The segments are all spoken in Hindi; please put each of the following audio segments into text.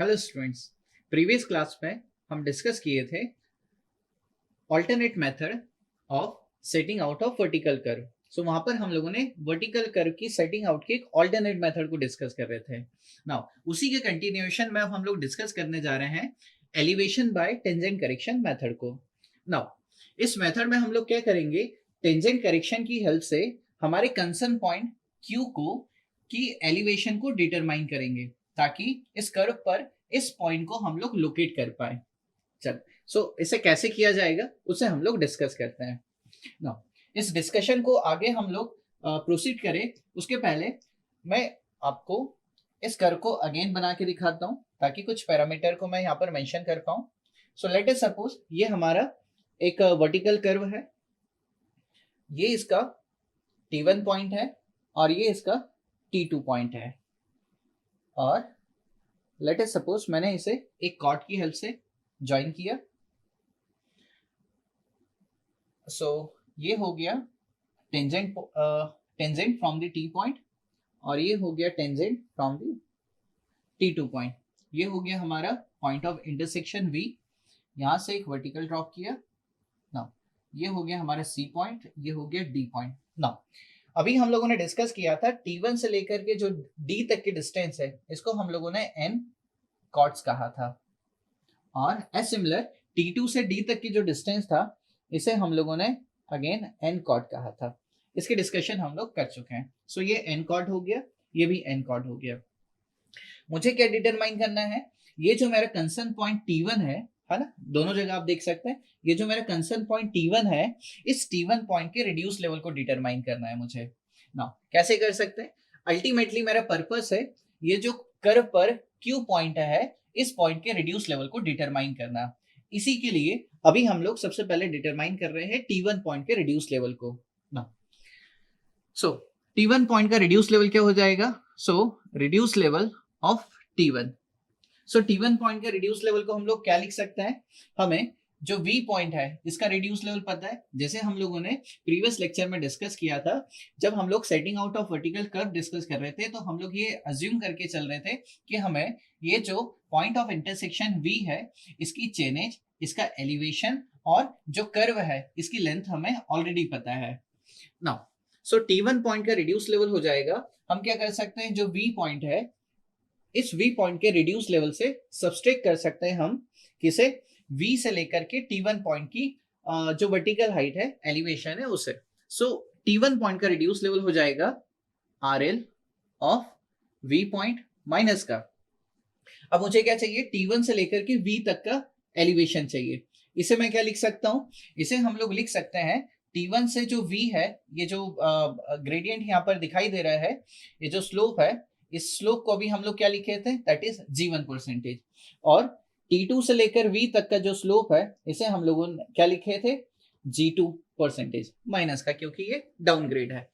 हेलो स्टूडेंट्स, प्रीवियस क्लास में हम डिस्कस किए थे alternate method of setting out of vertical curve. So वहां पर हम लोगों ने वर्टिकल कर्व की सेटिंग आउट की एक ऑल्टरनेट मेथड को डिस्कस कर रहे थे। नाउ उसी के कंटिन्यूएशन में अब हम लोग डिस्कस करने जा रहे हैं elevation bye tangent correction method को। नाउ इस मेथड में हम लोग क्या करेंगे, टेंजेंट करेक्शन की हेल्प से हमारे कंसर्न पॉइंट Q को की एलिवेशन को डिटरमाइन करेंगे ताकि इस कर्व पर इस पॉइंट को हम लोग लोकेट कर पाए। चल इसे कैसे किया जाएगा उसे हम लोग डिस्कस करते हैं। नाउ इस डिस्कशन को आगे हम लोग प्रोसीड करें उसके पहले मैं आपको इस कर्व को अगेन बना के दिखाता हूं ताकि कुछ पैरामीटर को मैं यहाँ पर मेंशन कर पाऊं। सो लेट अस सपोज ये हमारा एक वर्टिकल कर्व है, ये इसका T1 पॉइंट है और ये इसका T2 पॉइंट है, और लेट अस सपोज मैंने इसे एक कॉर्ड की हेल्प से ज्वाइन किया। सो ये हो गया tangent tangent from the T point और ये हो गया tangent from the T2 point. ये हो गया हमारा पॉइंट ऑफ इंटरसेक्शन V। यहां से एक वर्टिकल ड्रॉप किया। नाउ ये हो गया हमारा C पॉइंट, ये हो गया D पॉइंट। नाउ अभी हम लोगों ने डिस्कस किया था T1 से लेकर के जो D तक की डिस्टेंस है इसको हम लोगों ने N कॉर्ड्स कहा था, और एज सिमिलर T2 से D तक की जो डिस्टेंस था इसे हम लोगों ने अगेन N कॉर्ड कहा था। इसके डिस्कशन हम लोग कर चुके हैं। सो ये N कॉर्ड हो गया, ये भी N कॉर्ड हो गया। मुझे क्या डिटरमाइन करना है, ये जो मेरा कंसर्न पॉइंट T1 है ना, दोनों जगह आप देख सकते हैं ये जो मेरा कंसर्न पॉइंट T1 है, इस T1 पॉइंट के रिड्यूस लेवल को डिटरमाइन करना है मुझे। नाउ कैसे कर सकते हैं, अल्टीमेटली मेरा पर्पस है ये जो कर्व पर Q पॉइंट है इस पॉइंट के रिड्यूस लेवल को डिटरमाइन करना। इसी के लिए अभी हम लोग सबसे पहले डिटरमाइन कर रहे हैं T1 पॉइंट के रिड्यूस लेवल को। नाउ T1 पॉइंट का रिड्यूस लेवल क्या हो जाएगा, reduce level of T1। T1 point के रिड्यूस लेवल को हम लोग क्या लिख सकते हैं, हमें जो V पॉइंट है इसका रिड्यूस लेवल पता है, जैसे हम लोगों ने प्रीवियस लेक्चर में डिस्कस किया था। जब हम लोग setting out of vertical curve discuss कर रहे थे तो हम लोग ये अज्यूम करके चल रहे थे कि हमें ये जो पॉइंट ऑफ इंटरसेक्शन V है इसकी चेनेज, इसका एलिवेशन और जो कर्व है इसकी लेंथ हमें ऑलरेडी पता है। नाउ T1 पॉइंट का रिड्यूस लेवल हो जाएगा, हम क्या कर सकते हैं, जो V पॉइंट है इस V पॉइंट के रिड्यूस लेवल से सब्सट्रैक्ट कर सकते हैं हम किसे, V से लेकर के T1 पॉइंट की जो वर्टिकल हाइट है, एलिवेशन है उसे। T1 पॉइंट का रिड्यूस लेवल हो जाएगा RL of V point minus का, अब मुझे क्या चाहिए, T1 से लेकर के V तक का एलिवेशन चाहिए। इसे मैं क्या लिख सकता हूं, इसे हम लोग लिख सकते हैं T1 से जो V है, ये जो ग्रेडियंट यहाँ पर दिखाई दे रहा है, ये जो स्लोप है, इस स्लोप को भी हम लोग क्या लिखे थे, दैट इज G1 परसेंटेज। और T2 से लेकर V तक का जो स्लोप है इसे हम लोगों ने क्या लिखे थे, G2 परसेंटेज माइनस का, क्योंकि ये डाउनग्रेड है।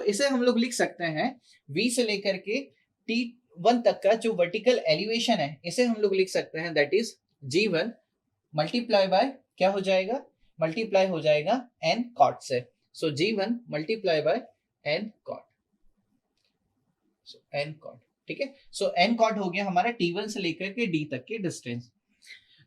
इसे हम लोग लिख सकते हैं V से लेकर के T1 तक का जो वर्टिकल एलिवेशन है इसे हम लोग लिख सकते हैं that is G1 multiply bye क्या हो जाएगा, मल्टीप्लाई हो जाएगा N कॉट से। G1 multiply by N cot, N cot, ठीक है। N कॉट हो गया हमारा T1 से लेकर के D तक के डिस्टेंस।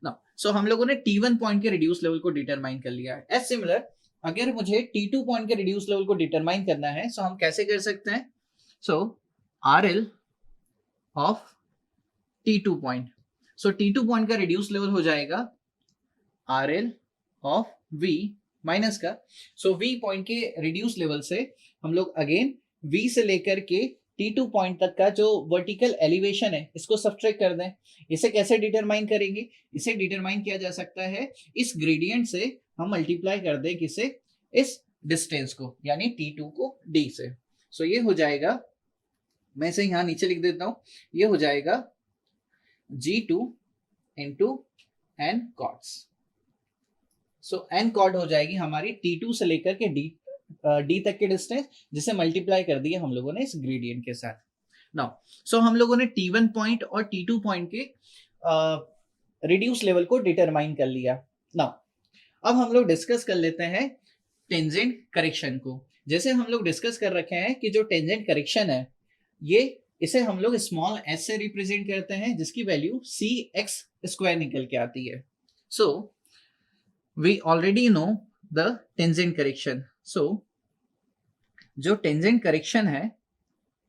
नाउ हम लोगों ने T1 पॉइंट के रिड्यूस लेवल को डिटरमाइन कर लिया है। एज सिमिलर अगर मुझे T2 पॉइंट के रिड्यूस लेवल को डिटरमाइन करना है हम कैसे कर सकते हैं, RL of T2 point. T2 point का रिड्यूस लेवल हो जाएगा RL ऑफ V माइनस का। V पॉइंट के रिड्यूस लेवल से हम लोग अगेन V से लेकर के T2 पॉइंट तक का जो वर्टिकल एलिवेशन है इसको सब्ट्रैक्ट कर दें। इसे कैसे डिटरमाइन करेंगे, इसे डिटरमाइन किया जा सकता है इस ग्रेडियंट से हम मल्टीप्लाई कर दें किसे, इस डिस्टेंस को, यानी T2 को D से। ये हो जाएगा, मैं इसे यहां नीचे लिख देता हूं, ये हो जाएगा G2 into N cots. N chord हो जाएगी हमारी T2 से लेकर के D तक के डिस्टेंस, जिसे मल्टीप्लाई कर दिया हम लोगों ने इस ग्रेडियंट के साथ। नाउ हम लोगों ने T1 पॉइंट और T2 पॉइंट के रिड्यूस लेवल को डिटरमाइन कर लिया। नाउ अब हम लोग डिस्कस कर लेते हैं टेंजेंट करेक्शन को। जैसे हम लोग डिस्कस कर रखे हैं कि जो टेंजेंट करेक्शन है ये इसे हम लोग स्मॉल एस से रिप्रेजेंट करते हैं, जिसकी वैल्यू सी एक्स स्क्वायर निकल के आती है. So we already know the tangent correction. So जो टेंजेंट करेक्शन है,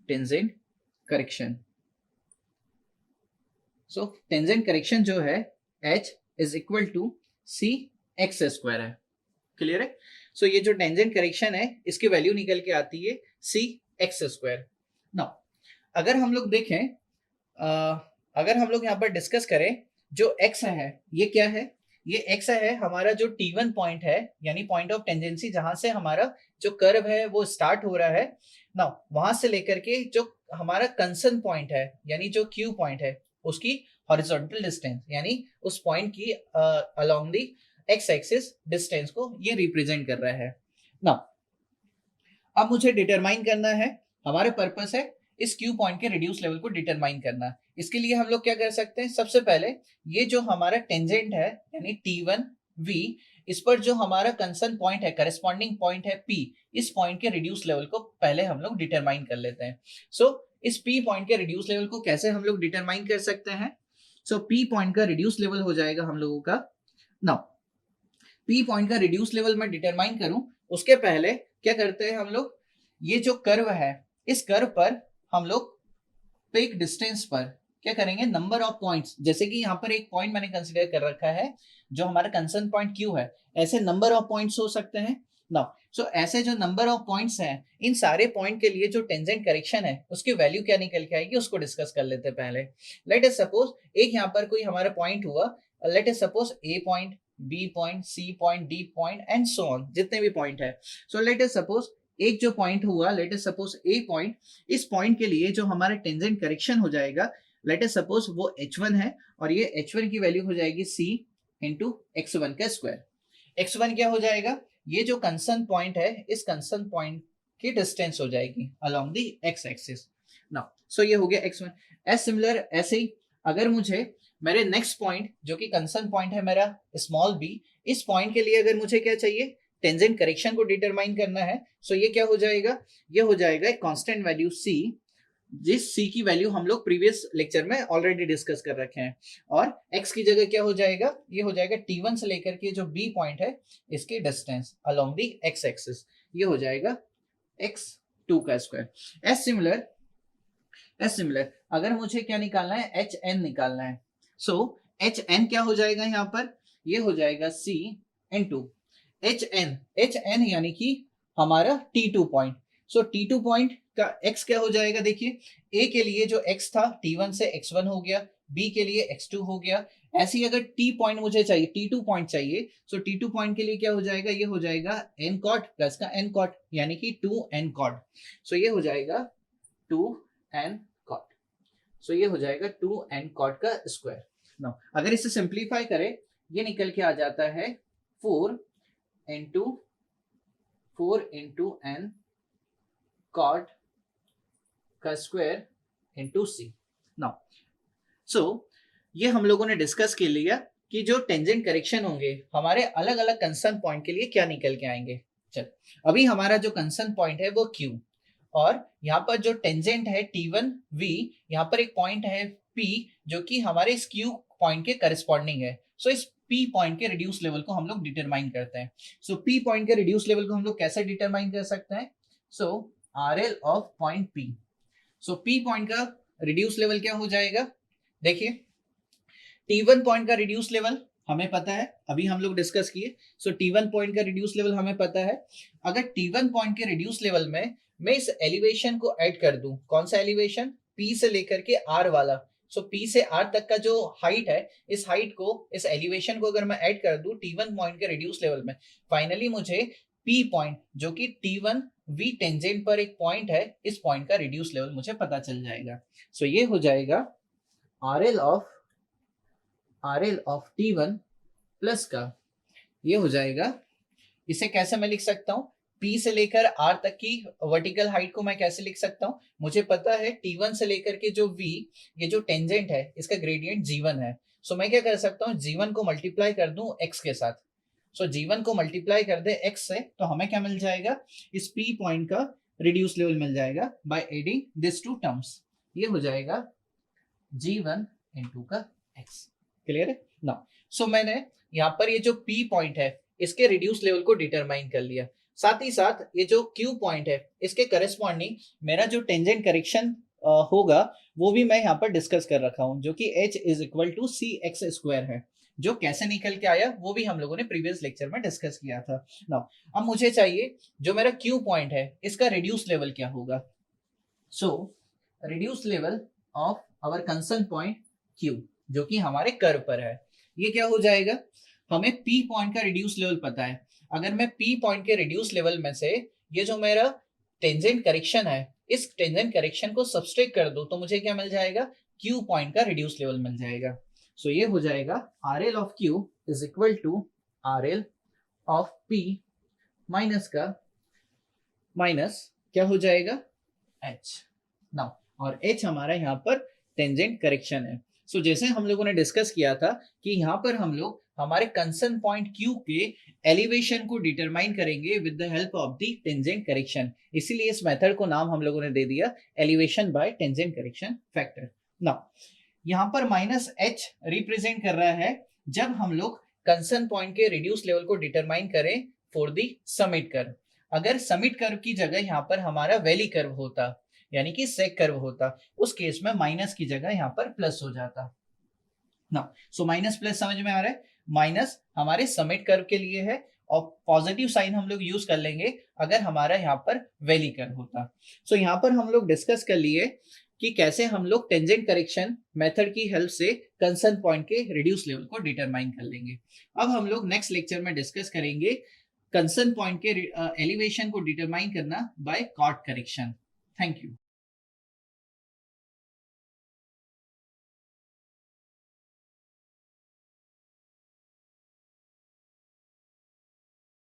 tangent correction, so tangent correction जो है h is equal to C x square है. क्लियर है? सो ये जो टेंजेंट करेक्शन है इसकी वैल्यू निकल के आती है सी एक्स स्क्वायर. नाउ अगर हम लोग देखें, अगर हम लोग यहाँ पर डिस्कस करें, जो x है ये क्या है? ये x है हमारा जो T1 पॉइंट है, यानी पॉइंट ऑफ टेंजेंसी, जहां से हमारा जो कर्व है वो स्टार्ट हो रहा है. नाउ वहां से लेकर के जो हमारा कंसर्न पॉइंट है, यानी जो Q पॉइंट है, उसकी हॉरिजॉन्टल डिस्टेंस, यानी उस पॉइंट की along the x axis distance को ये रिप्रेजेंट कर रहा है. नाउ अब मुझे डिटरमाइन करना है, हमारे पर्पस है इस Q पॉइंट के रिड्यूस लेवल को डिटरमाइन करना. इसके लिए हम लोग क्या कर सकते हैं, सबसे पहले ये जो हमारा टेंजेंट है यानी T1V, इस पर जो हमारा कंसर्न पॉइंट है, करस्पॉन्डिंग पॉइंट है P, इस पॉइंट के रिड्यूस लेवल को पहले हम लोग डिटरमाइन कर लेते हैं. सो इस P पॉइंट के रिड्यूस लेवल को कैसे हम लोग डिटरमाइन कर सकते हैं? सो P पॉइंट का रिड्यूस लेवल हो जाएगा हम लोगों का. नाउ P पॉइंट का रिड्यूस लेवल मैं डिटरमाइन करूं उसके पहले क्या करते हैं हम लोग, ये जो कर्व है इस कर्व पर हम लोग पिक डिस्टेंस पर क्या करेंगे, नंबर ऑफ पॉइंट्स, जैसे कि यहाँ पर एक पॉइंट मैंने कंसीडर कर रखा है जो हमारा कंसर्न पॉइंट Q है, ऐसे नंबर ऑफ पॉइंट्स हो सकते हैं. नाउ सो ऐसे जो नंबर ऑफ पॉइंट्स हैं, इन सारे पॉइंट के लिए जो टेंजेंट करेक्शन है उसकी वैल्यू क्या निकल के आएगी उसको डिस्कस कर लेते हैं पहले. लेट अस सपोज एक यहाँ पर कोई हमारा पॉइंट हुआ, let us suppose A point, B point, C point, D point and so on, जितने भी पॉइंट है. सो लेट अस सपोज एक जो पॉइंट हुआ, let us suppose A point, इस पॉइंट के लिए जो हमारा टेंजेंट करेक्शन हो जाएगा, लेट अस सपोज वो h1 है और ये h1 की वैल्यू हो जाएगी c इंटू x1 का स्क्वायर. x1 क्या हो जाएगा, ये जो कंसर्न पॉइंट है इस कंसर्न पॉइंट की डिस्टेंस हो जाएगी along the x axis. Now so ये हो गया x1. एज सिमिलर ऐसे ही अगर मुझे मेरे नेक्स्ट पॉइंट जो कि कंसर्न पॉइंट है मेरा स्मॉल b, इस पॉइंट के लिए अगर मुझे क्या चाहिए, टेंजेंट करेक्शन को डिटरमाइन करना है. सो ये क्या हो जाएगा, ये हो जाएगा एक कांस्टेंट वैल्यू c, जिस c की वैल्यू हम लोग प्रीवियस लेक्चर में ऑलरेडी डिस्कस कर रखे हैं. और x की जगह क्या हो जाएगा, ये हो जाएगा T1 से लेकर के जो b पॉइंट है इसकी distance along the x axis, ये हो जाएगा x2 का स्क्वायर. एज सिमिलर अगर मुझे क्या निकालना है, hn निकालना है. सो hn क्या हो जाएगा यहाँ पर, ये हो जाएगा c इंटू hn यानी कि हमारा T2 पॉइंट. सो T2 पॉइंट का x क्या हो जाएगा, देखिए A के लिए जो x था T1 से x1 हो गया, B के लिए x2 हो गया. ऐसी अगर T पॉइंट मुझे चाहिए, T2 पॉइंट चाहिए, सो T2 पॉइंट के लिए क्या हो जाएगा, ये हो जाएगा n कॉट प्लस का n कॉट, यानी कि 2n कॉट. सो ये हो जाएगा 2n कॉट. सो ये हो जाएगा 2n कॉट का स्क्वायर. नाउ अगर इसे सिंप्लीफाई करें, ये निकल के आ जाता है 4 इंटू n कॉट का square into c. Now so ये हम लोगों ने डिस्कस कर लिया कि जो टेंजेंट करेक्शन होंगे हमारे अलग अलग कंसर्न पॉइंट के लिए क्या निकल के आएंगे. चल अभी हमारा जो कंसर्न पॉइंट है वो Q, और यहाँ पर जो टेंजेंट है T1V, यहाँ पर एक पॉइंट है P जो कि हमारे इस Q पॉइंट के करस्पॉन्डिंग है. सो इस P पॉइंट के रिड्यूस लेवल को हम लोग डिटरमाइन करते हैं. सो P पॉइंट के रिड्यूस लेवल को हम लोग कैसे डिटरमाइन कर सकते हैं, सो RL of point P. So P point का रिड्यूस लेवल क्या हो जाएगा, देखिए T1 पॉइंट का रिड्यूस लेवल हमें पता है, अभी हम लोग डिस्कस किए. सो T1 पॉइंट का रिड्यूस लेवल हमें पता है. अगर T1 पॉइंट के रिड्यूस लेवल में मैं इस एलिवेशन को ऐड कर दूं, कौन सा एलिवेशन, P से लेकर के R वाला. सो P से R तक का जो हाइट है, इस हाइट को, इस एलिवेशन को अगर मैं ऐड कर दूं T1 पॉइंट के रिड्यूस लेवल में, फाइनली मुझे P पॉइंट जो कि T1V टेंजेंट पर एक पॉइंट है, इस पॉइंट का रिड्यूस लेवल मुझे पता चल जाएगा. सो ये हो जाएगा RL ऑफ T1 प्लस का, ये हो जाएगा, इसे कैसे मैं लिख सकता हूँ, P से लेकर R तक की वर्टिकल हाइट को मैं कैसे लिख सकता हूँ, मुझे पता है T1 से लेकर के जो V, ये जो टेंजेंट है इसका ग्रेडियंट G1 है. सो मैं क्या कर सकता हूँ, G1 को मल्टीप्लाई कर दूं x के साथ. सो G1 को मल्टीप्लाई कर दे x से, तो हमें क्या मिल जाएगा, इस P पॉइंट का रिड्यूस लेवल मिल जाएगा by adding this two terms. ये हो जाएगा G1 इंटू का x। क्लियर है ना? सो मैंने यहाँ पर ये जो P पॉइंट है इसके रिड्यूस लेवल को डिटरमाइन कर लिया। साथ ही साथ ये जो Q पॉइंट है इसके करस्पॉन्डिंग मेरा जो टेंजेंट करेक्शन होगा वो भी मैं यहाँ पर डिस्कस कर रखा हूँ, जो कि h is equal to C x square है। जो कैसे निकल के आया वो भी हम लोगों ने प्रीवियस लेक्चर में डिस्कस किया था। नाउ अब मुझे चाहिए जो मेरा Q पॉइंट है इसका रिड्यूस लेवल क्या होगा। So reduce level of our concern point Q जो कि हमारे कर्व पर है, ये क्या हो जाएगा? हमें P पॉइंट का रिड्यूस लेवल पता है। अगर मैं P पॉइंट के रिड्यूस लेवल में से ये जो मेरा टेंजेंट करेक्शन है इस टेंजेंट करेक्शन को सब्सट्रैक्ट कर दो तो मुझे क्या मिल जाएगा? Q पॉइंट का रिड्यूस लेवल मिल जाएगा। सो ये हो जाएगा RL of Q is equal to RL of P minus का माइनस क्या हो जाएगा? H। नाउ और H हमारा यहाँ पर टेंजेंट करेक्शन है। सो जैसे हम लोगों ने डिस्कस किया था कि यहाँ पर हम लोग हमारे कंसर्न पॉइंट Q के एलिवेशन को डिटरमाइन करेंगे with the help of the tangent correction, इसीलिए इस मेथड को नाम हम लोगों ने दे दिया elevation bye tangent correction factor. Now यहाँ पर माइनस H रिप्रेजेंट कर रहा है जब हम लोग कंसर्न पॉइंट के रिड्यूस लेवल को डिटरमाइन करें फॉर द समिट कर्व। अगर समिट कर्व की जगह यहाँ पर हमारा वैली कर्व होता यानी कि सेक कर्व होता, उस केस में माइनस की जगह यहाँ पर प्लस हो जाता ना। सो माइनस प्लस समझ में आ रहा है? माइनस हमारे समिट कर्व के लिए है और पॉजिटिव साइन हम लोग यूज कर लेंगे अगर हमारा यहाँ पर वैली कर्व होता। सो यहाँ पर हम लोग डिस्कस कर लिए कि कैसे हम लोग टेंजेंट करेक्शन मेथड की हेल्प से कंसर्न पॉइंट के रिड्यूस लेवल को डिटरमाइन कर लेंगे। अब हम लोग नेक्स्ट लेक्चर में डिस्कस करेंगे कंसर्न पॉइंट के एलिवेशन को डिटरमाइन करना by cot correction. Thank you.